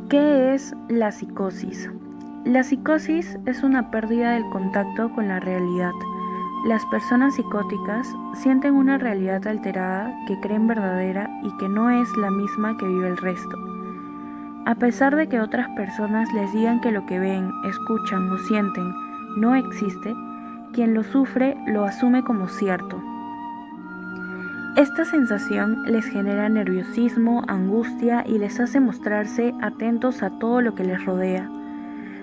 ¿Qué es la psicosis? La psicosis es una pérdida del contacto con la realidad. Las personas psicóticas sienten una realidad alterada que creen verdadera y que no es la misma que vive el resto. A pesar de que otras personas les digan que lo que ven, escuchan o sienten no existe, quien lo sufre lo asume como cierto. Esta sensación les genera nerviosismo, angustia y les hace mostrarse atentos a todo lo que les rodea.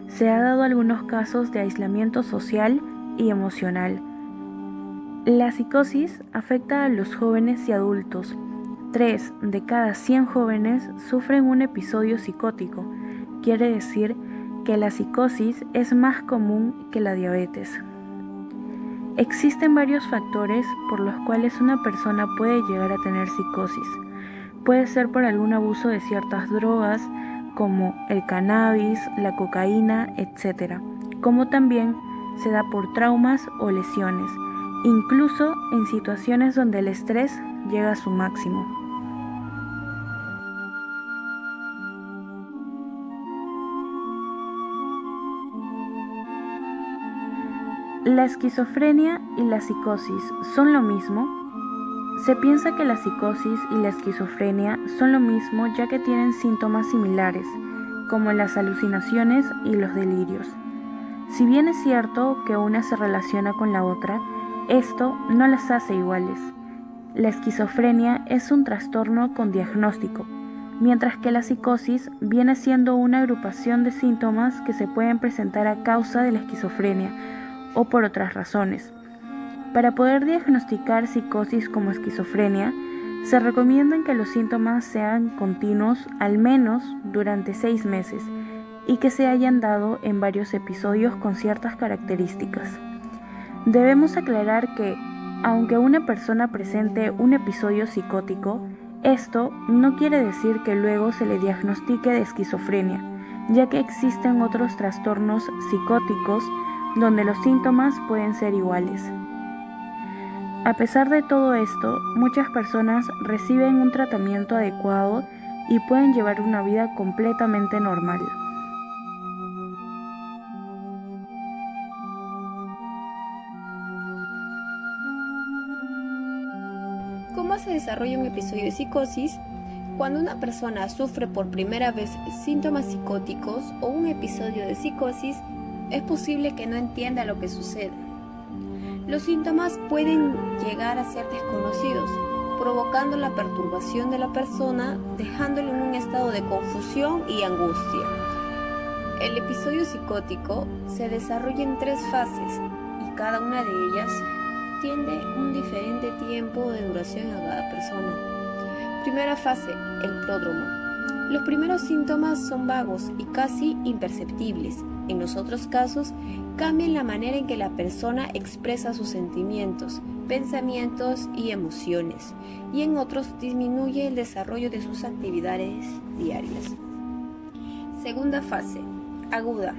Se ha dado algunos casos de aislamiento social y emocional. La psicosis afecta a los jóvenes y adultos. 3 de cada 100 jóvenes sufren un episodio psicótico. Quiere decir que la psicosis es más común que la diabetes. Existen varios factores por los cuales una persona puede llegar a tener psicosis. Puede ser por algún abuso de ciertas drogas, como el cannabis, la cocaína, etc. Como también se da por traumas o lesiones, incluso en situaciones donde el estrés llega a su máximo. ¿La esquizofrenia y la psicosis son lo mismo? Se piensa que la psicosis y la esquizofrenia son lo mismo ya que tienen síntomas similares, como las alucinaciones y los delirios. Si bien es cierto que una se relaciona con la otra, esto no las hace iguales. La esquizofrenia es un trastorno con diagnóstico, mientras que la psicosis viene siendo una agrupación de síntomas que se pueden presentar a causa de la esquizofrenia o por otras razones. Para poder diagnosticar psicosis como esquizofrenia, se recomienda que los síntomas sean continuos al menos durante 6 meses y que se hayan dado en varios episodios con ciertas características. Debemos aclarar que, aunque una persona presente un episodio psicótico, esto no quiere decir que luego se le diagnostique de esquizofrenia, ya que existen otros trastornos psicóticos donde los síntomas pueden ser iguales. A pesar de todo esto, muchas personas reciben un tratamiento adecuado y pueden llevar una vida completamente normal. ¿Cómo se desarrolla un episodio de psicosis? Cuando una persona sufre por primera vez síntomas psicóticos o un episodio de psicosis, es posible que no entienda lo que sucede. Los síntomas pueden llegar a ser desconocidos, provocando la perturbación de la persona, dejándolo en un estado de confusión y angustia. El episodio psicótico se desarrolla en 3 fases y cada una de ellas tiene un diferente tiempo de duración a cada persona. Primera fase, el pródromo. Los primeros síntomas son vagos y casi imperceptibles. En los otros casos, cambian la manera en que la persona expresa sus sentimientos, pensamientos y emociones, y en otros disminuye el desarrollo de sus actividades diarias. Segunda fase, aguda.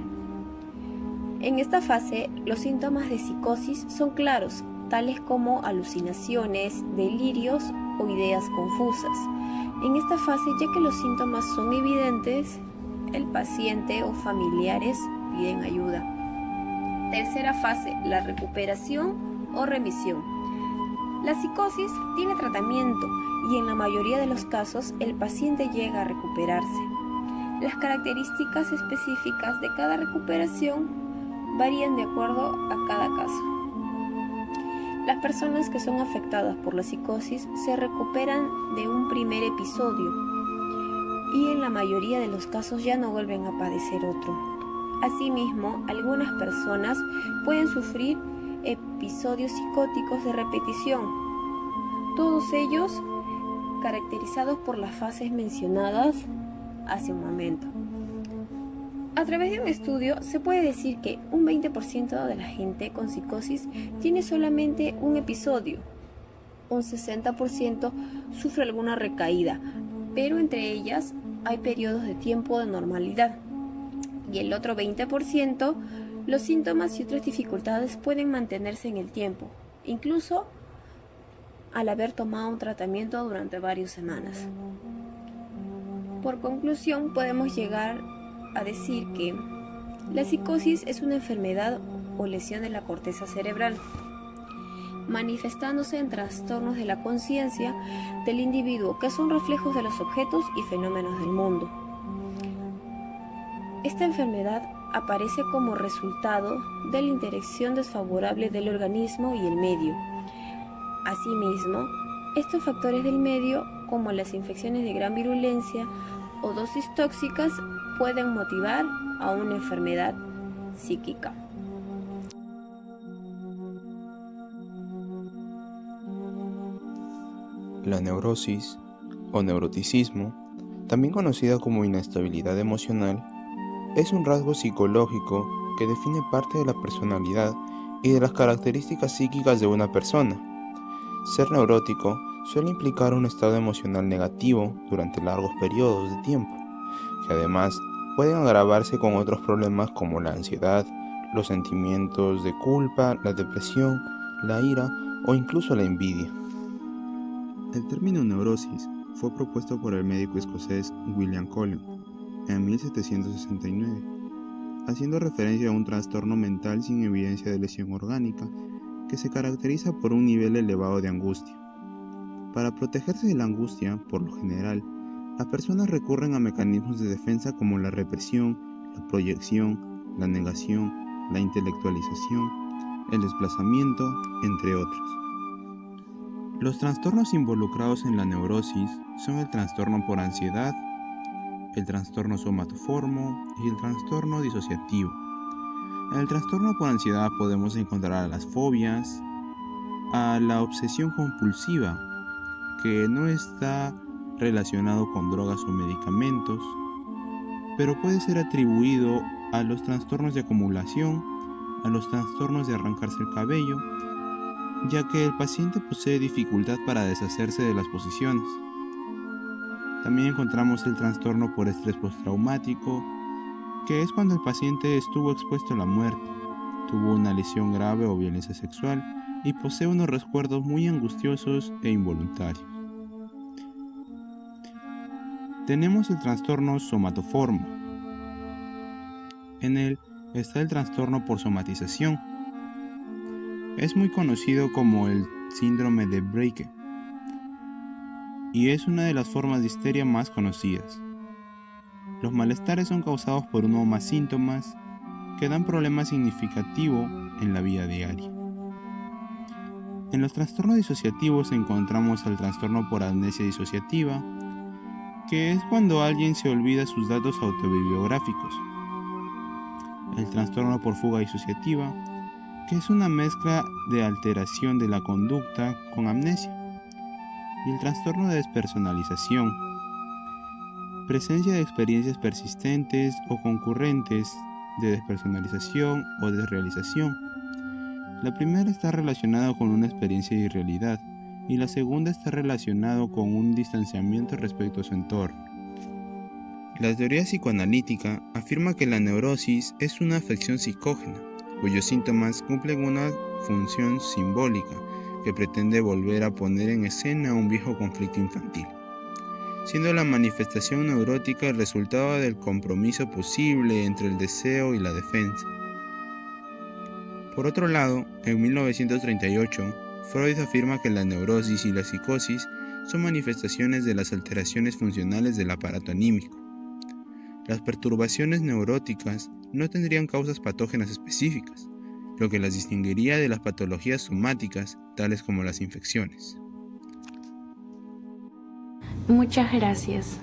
En esta fase, los síntomas de psicosis son claros, tales como alucinaciones, delirios o ideas confusas. En esta fase, ya que los síntomas son evidentes, el paciente o familiares piden ayuda. Tercera fase, la recuperación o remisión. La psicosis tiene tratamiento y en la mayoría de los casos el paciente llega a recuperarse. Las características específicas de cada recuperación varían de acuerdo a cada caso. Las personas que son afectadas por la psicosis se recuperan de un primer episodio y en la mayoría de los casos ya no vuelven a padecer otro. Asimismo, algunas personas pueden sufrir episodios psicóticos de repetición, todos ellos caracterizados por las fases mencionadas hace un momento. A través de un estudio se puede decir que un 20% de la gente con psicosis tiene solamente un episodio, un 60% sufre alguna recaída, pero entre ellas hay periodos de tiempo de normalidad, y el otro 20%, los síntomas y otras dificultades pueden mantenerse en el tiempo, incluso al haber tomado un tratamiento durante varias semanas. Por conclusión, podemos llegar a decir que la psicosis es una enfermedad o lesión de la corteza cerebral, manifestándose en trastornos de la conciencia del individuo que son reflejos de los objetos y fenómenos del mundo. Esta enfermedad aparece como resultado de la interacción desfavorable del organismo y el medio. Asimismo, estos factores del medio, como las infecciones de gran virulencia o dosis tóxicas, pueden motivar a una enfermedad psíquica. La neurosis o neuroticismo, también conocida como inestabilidad emocional, es un rasgo psicológico que define parte de la personalidad y de las características psíquicas de una persona. Ser neurótico suele implicar un estado emocional negativo durante largos periodos de tiempo, que además pueden agravarse con otros problemas como la ansiedad, los sentimientos de culpa, la depresión, la ira o incluso la envidia. El término neurosis fue propuesto por el médico escocés William Cullen en 1769, haciendo referencia a un trastorno mental sin evidencia de lesión orgánica que se caracteriza por un nivel elevado de angustia. Para protegerse de la angustia, por lo general, las personas recurren a mecanismos de defensa como la represión, la proyección, la negación, la intelectualización, el desplazamiento, entre otros. Los trastornos involucrados en la neurosis son el trastorno por ansiedad, el trastorno somatoformo y el trastorno disociativo. En el trastorno por ansiedad podemos encontrar a las fobias, a la obsesión compulsiva, que no está relacionado con drogas o medicamentos, pero puede ser atribuido a los trastornos de acumulación, a los trastornos de arrancarse el cabello, ya que el paciente posee dificultad para deshacerse de las posiciones. También encontramos el trastorno por estrés postraumático, que es cuando el paciente estuvo expuesto a la muerte, tuvo una lesión grave o violencia sexual y posee unos recuerdos muy angustiosos e involuntarios. Tenemos el trastorno somatoformo. En él está el trastorno por somatización. Es muy conocido como el síndrome de Brocke y es una de las formas de histeria más conocidas. Los malestares son causados por uno o más síntomas que dan problemas significativos en la vida diaria. En los trastornos disociativos encontramos el trastorno por amnesia disociativa, que es cuando alguien se olvida sus datos autobiográficos. El trastorno por fuga disociativa, que es una mezcla de alteración de la conducta con amnesia. Y el trastorno de despersonalización, presencia de experiencias persistentes o concurrentes de despersonalización o desrealización. La primera está relacionada con una experiencia de irrealidad y la segunda está relacionada con un distanciamiento respecto a su entorno. La teoría psicoanalítica afirma que la neurosis es una afección psicógena, cuyos síntomas cumplen una función simbólica que pretende volver a poner en escena un viejo conflicto infantil, siendo la manifestación neurótica el resultado del compromiso posible entre el deseo y la defensa. Por otro lado, en 1938, Freud afirma que la neurosis y la psicosis son manifestaciones de las alteraciones funcionales del aparato anímico. Las perturbaciones neuróticas no tendrían causas patógenas específicas, lo que las distinguiría de las patologías somáticas, tales como las infecciones. Muchas gracias.